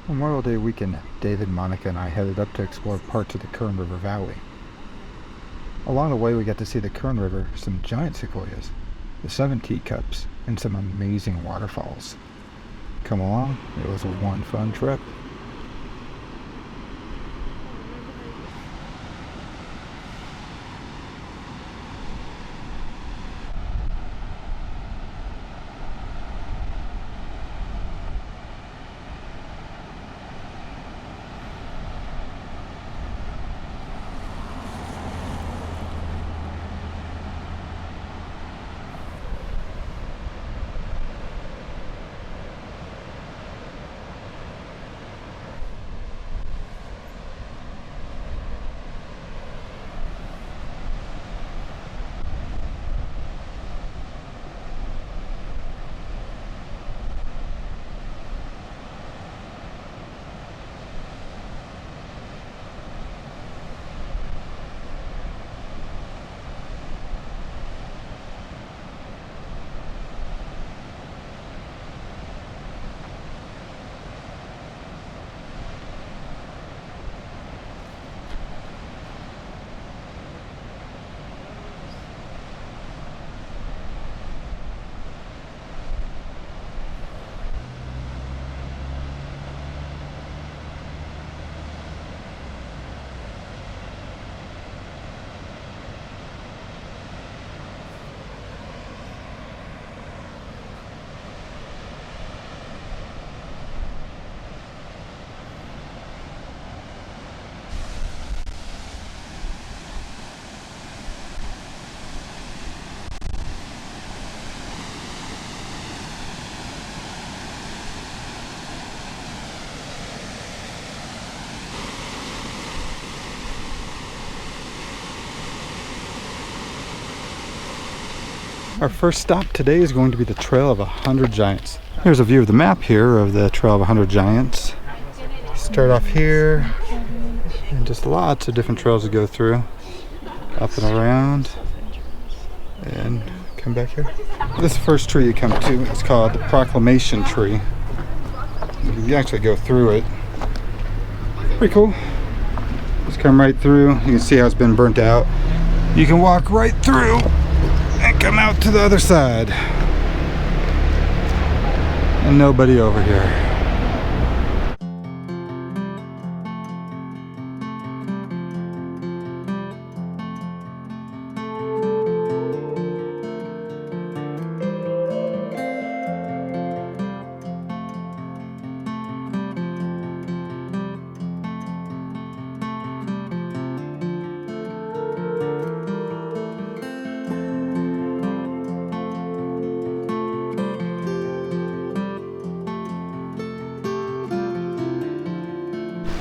Memorial Day weekend, David, Monica, and I headed up to explore parts of the Kern River Valley. Along the way, we got to see the Kern River, some giant sequoias, the 7 teacups, and some amazing waterfalls. Come along, it was one fun trip. Our first stop today is going to be the Trail of 100 Giants. Here's a view of the map here of the Trail of 100 Giants. Start off here, and just lots of different trails to go through, up and around, and come back here. This first tree you come to is called the Proclamation Tree. You can actually go through it. Pretty cool. Just come right through. You can see how it's been burnt out. You can walk right through and come out to the other side. And nobody over here.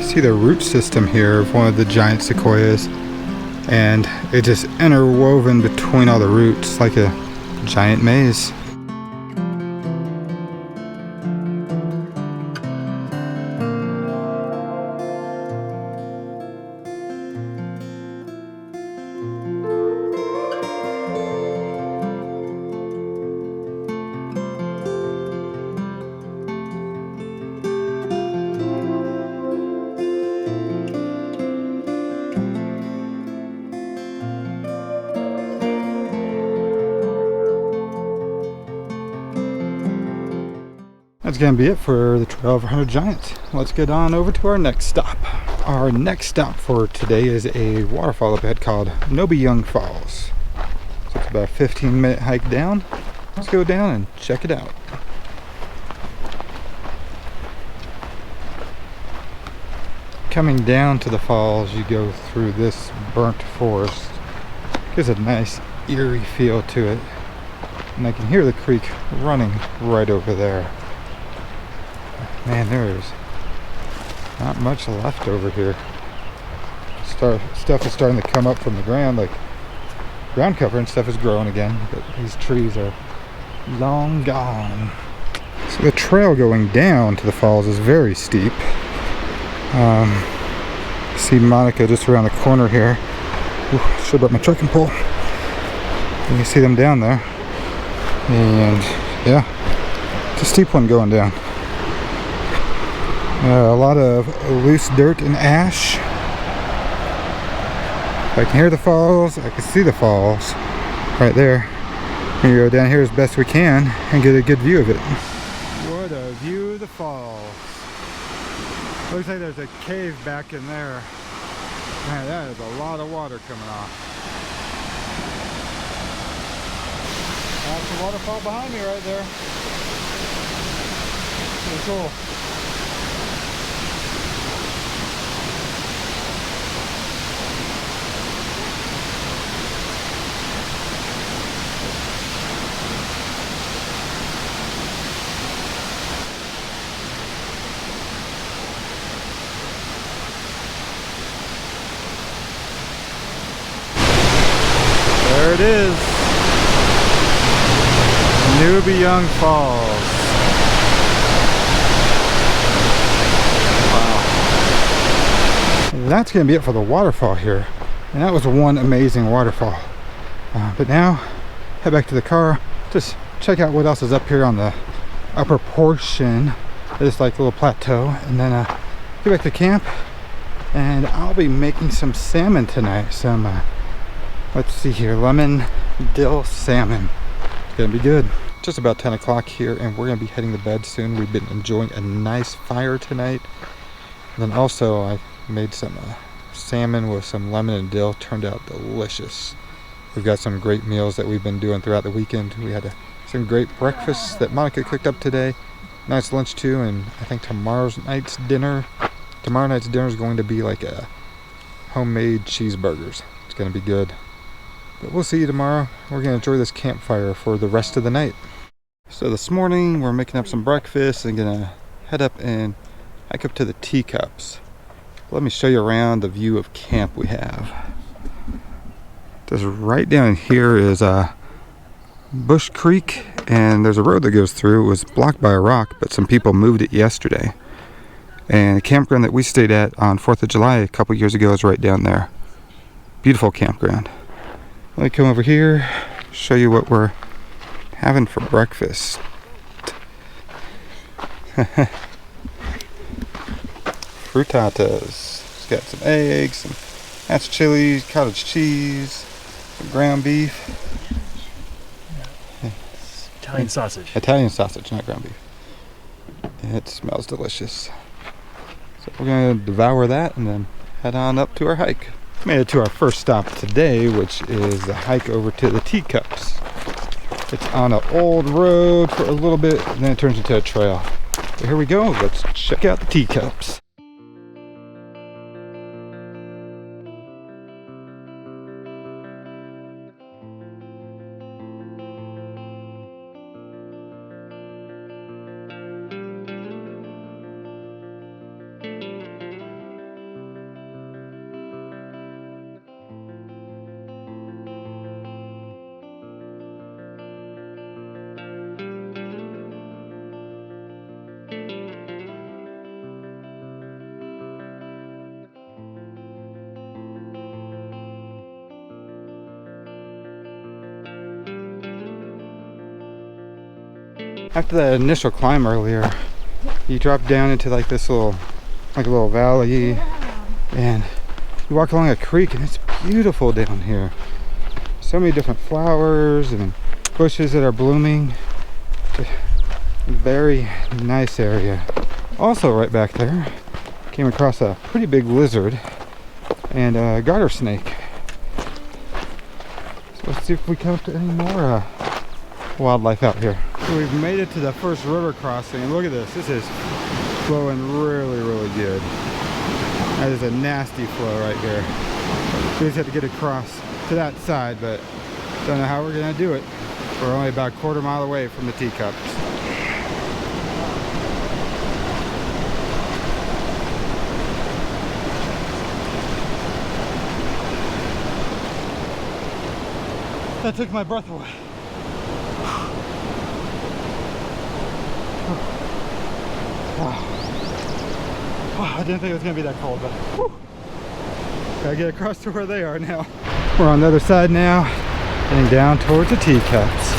See the root system here of one of the giant sequoias, and it just interwoven between all the roots like a giant maze. That's going to be it for the Trail of 100 Giants. Let's get on over to our next stop. Our next stop for today is a waterfall up ahead called Nobi Young Falls. So it's about a 15-minute hike down. Let's go down and check it out. Coming down to the falls, you go through this burnt forest. Gives a nice eerie feel to it. And I can hear the creek running right over there. Man, there's not much left over here. Stuff is starting to come up from the ground, like ground cover and stuff is growing again, but these trees are long gone. So the trail going down to the falls is very steep. See Monica just around the corner here. Ooh, should have brought my trekking pole. You can see them down there. And yeah, it's a steep one going down. A lot of loose dirt and ash. I can hear the falls, I can see the falls right there. We go down here as best we can and get a good view of it. What a view of the falls. Looks like there's a cave back in there. Man, that is a lot of water coming off. That's the waterfall behind me right there. Pretty cool. There it is. Newbie Young Falls. Wow. That's going to be it for the waterfall here. And that was one amazing waterfall. But now, head back to the car. Just check out what else is up here on the upper portion of this like little plateau. And then get back to camp. And I'll be making some salmon tonight. Some, let's see here, lemon dill salmon. It's going to be good. Just about 10 o'clock here, and we're going to be heading to bed soon. We've been enjoying a nice fire tonight. And then also I made some salmon with some lemon and dill. Turned out delicious. We've got some great meals that we've been doing throughout the weekend. We had some great breakfasts that Monica cooked up today. Nice lunch too, and I think tomorrow night's dinner is going to be like a homemade cheeseburgers. It's going to be good. But we'll see you tomorrow. We're going to enjoy this campfire for the rest of the night. So this morning we're making up some breakfast and going to head up and hike up to the teacups. Let me show you around the view of camp we have. Just right down here is Bush Creek, and there's a road that goes through. It was blocked by a rock, but some people moved it yesterday. And the campground that we stayed at on 4th of July a couple years ago is right down there. Beautiful campground. Let me come over here, show you what we're having for breakfast. Frittatas. It's got some eggs, some mashed chilies, cottage cheese, some ground beef. Italian sausage. Italian sausage, not ground beef. It smells delicious. So we're going to devour that and then head on up to our hike. Made it to our first stop today, which is the hike over to the teacups. It's on an old road for a little bit, and then it turns into a trail. So here we go. Let's check out the teacups. After that initial climb earlier, you drop down into like this little, like a little valley, and you walk along a creek, and it's beautiful down here. So many different flowers and bushes that are blooming. Just a very nice area. Also right back there, came across a pretty big lizard and a garter snake. So let's see if we come up to any more wildlife out here. So we've made it to the first river crossing, and look at this. This is flowing really, really good. That is a nasty flow right here. We just have to get across to that side, but don't know how we're gonna do it. We're only about a quarter mile away from the teacups. That took my breath away. Wow. I didn't think it was going to be that cold, but whew. Gotta get across to where they are now. We're on the other side now, heading down towards the teacups.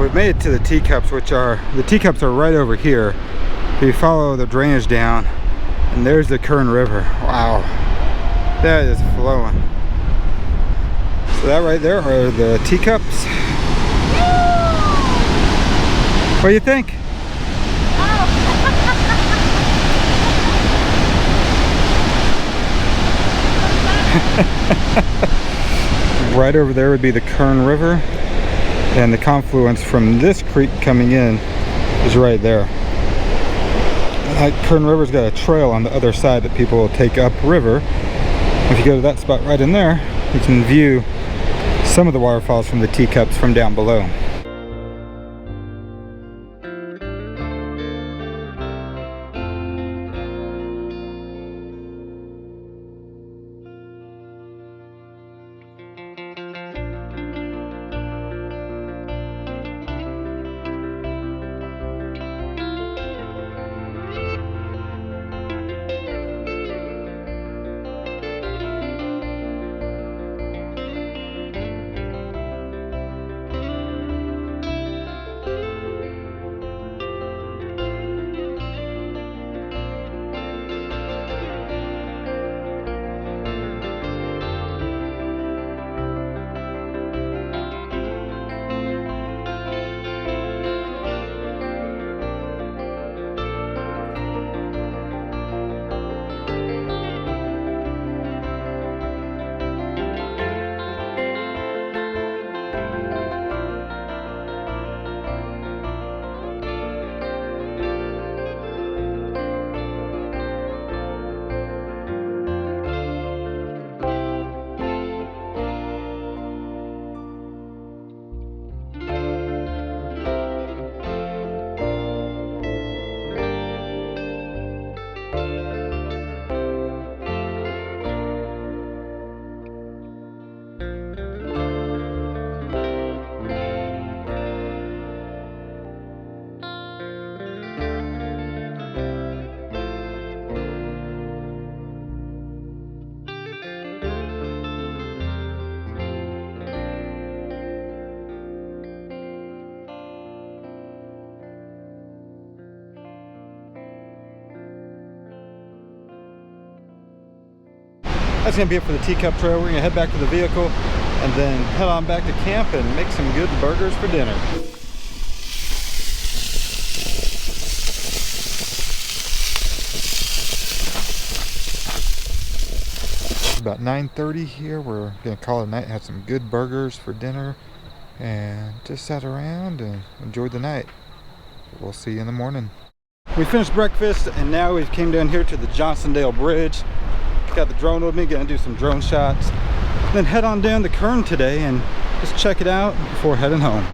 We've made it to the teacups, the teacups are right over here. If you follow the drainage down, and there's the Kern River. Wow, that is flowing. So that right there are the teacups. What do you think? Right over there would be the Kern River, and the confluence from this creek coming in is right there. That Kern River's got a trail on the other side that people will take upriver. If you go to that spot right in there, you can view some of the waterfalls from the teacups from down below. That's gonna be it for the teacup trail. We're gonna head back to the vehicle and then head on back to camp and make some good burgers for dinner. It's about 9:30 here. We're gonna call it a night, have some good burgers for dinner, and just sat around and enjoyed the night. We'll see you in the morning. We finished breakfast and now we've came down here to the Johnsondale Bridge. Got the drone with me, gonna do some drone shots. Then head on down to Kern today and just check it out before heading home.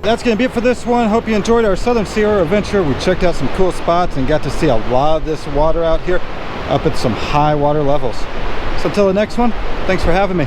that's going to be it for this one. Hope you enjoyed our Southern Sierra adventure. We checked out some cool spots and got to see a lot of this water out here up at some high water levels. So until the next one, thanks for having me.